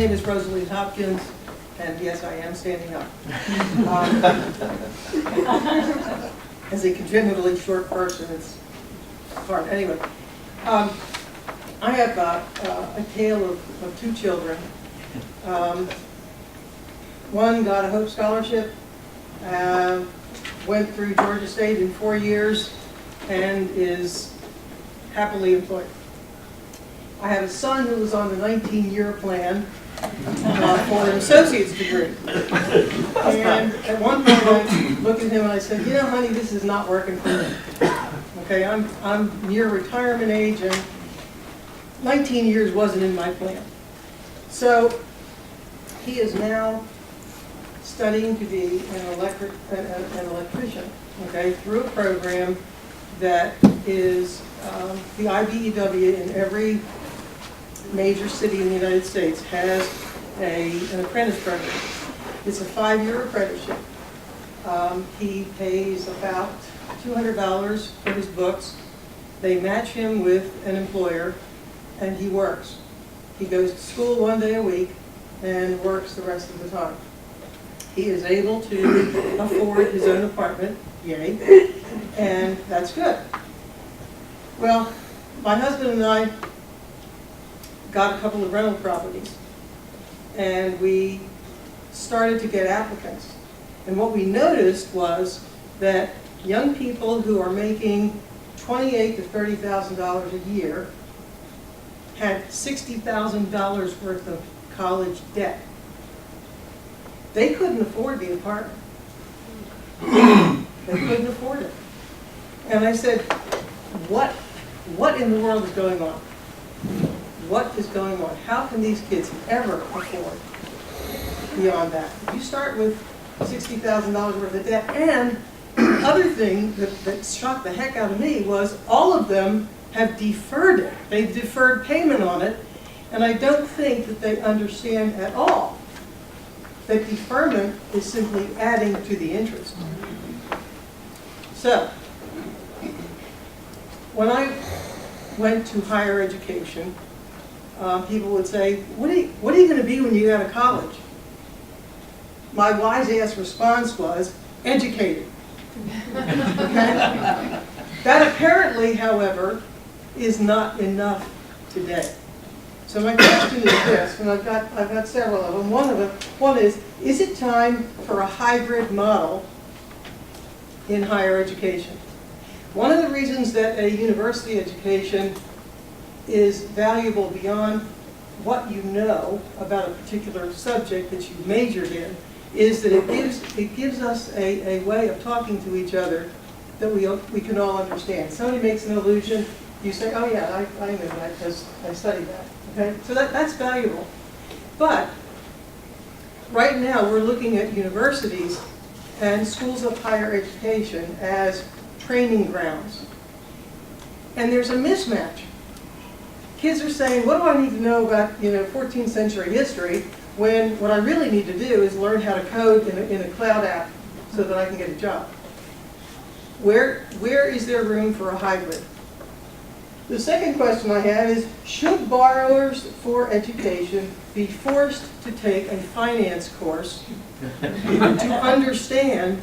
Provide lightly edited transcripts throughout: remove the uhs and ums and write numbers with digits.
name is Rosalies Hopkins, and yes, I am standing up. As a congenitally short person, it's hard. Anyway, I have a tale of two children. One got a Hope Scholarship, went through Georgia State in 4 years, and is happily employed. I have a son who was on the 19-year plan for an associate's degree. And at one point I looked at him and I said, you know, honey, this is not working for me. Okay, I'm near retirement age and 19 years wasn't in my plan. So he is now studying to be an electrician, okay, through a program that is the IBEW in every major city in the United States has an apprentice program. It's a 5-year apprenticeship. He pays about $200 for his books. They match him with an employer, and he works. He goes to school 1 day a week and works the rest of the time. He is able to afford his own apartment, yay, and that's good. Well, my husband and I got a couple of rental properties, and we started to get applicants. And what we noticed was that young people who are making $28,000 to $30,000 a year had $60,000 worth of college debt. They couldn't afford the apartment. They couldn't afford it. And I said, what in the world is going on? What is going on? How can these kids ever afford beyond that? You start with $60,000 worth of debt, and the other thing that shocked the heck out of me was all of them have deferred it. They've deferred payment on it, and I don't think that they understand at all that deferment is simply adding to the interest. So, when I went to higher education, people would say, what are you going to be when you get out of college? My wise-ass response was, educated. Okay? That apparently, however, is not enough today. So my question is this, and I've got several of them. One is it time for a hybrid model in higher education? One of the reasons that a university education is valuable beyond what you know about a particular subject that you majored in is that it gives us a way of talking to each other that we can all understand. Somebody makes an allusion, you say, oh yeah, I know that because I studied that. Okay? So that's valuable. But right now we're looking at universities and schools of higher education as training grounds. And there's a mismatch. Kids are saying, what do I need to know about 14th century history when what I really need to do is learn how to code in a cloud app so that I can get a job? Where is there room for a hybrid? The second question I have is, should borrowers for education be forced to take a finance course to understand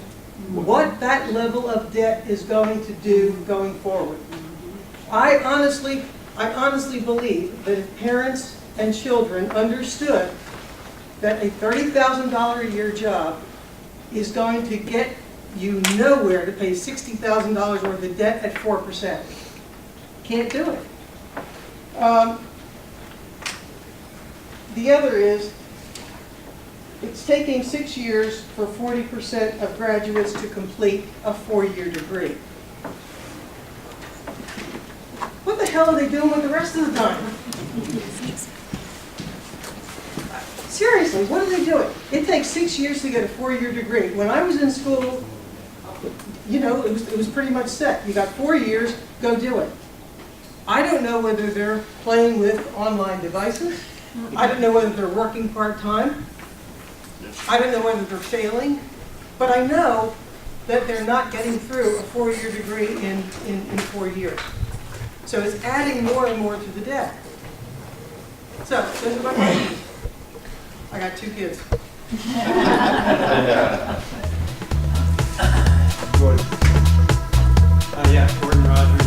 what that level of debt is going to do going forward? I honestly believe that if parents and children understood that a $30,000 a year job is going to get you nowhere to pay $60,000 worth of debt at 4%. Can't do it. The other is, it's taking 6 years for 40% of graduates to complete a 4-year degree. What the hell are they doing with the rest of the time? Seriously, what are they doing? It takes 6 years to get a 4-year degree. When I was in school, it was pretty much set. You got 4 years, go do it. I don't know whether they're playing with online devices. I don't know whether they're working part-time. I don't know whether they're failing. But I know that they're not getting through a 4-year degree in 4 years. So it's adding more and more to the debt. So, those are my questions. I got 2 kids. Gordon. Yeah, Gordon Rogers.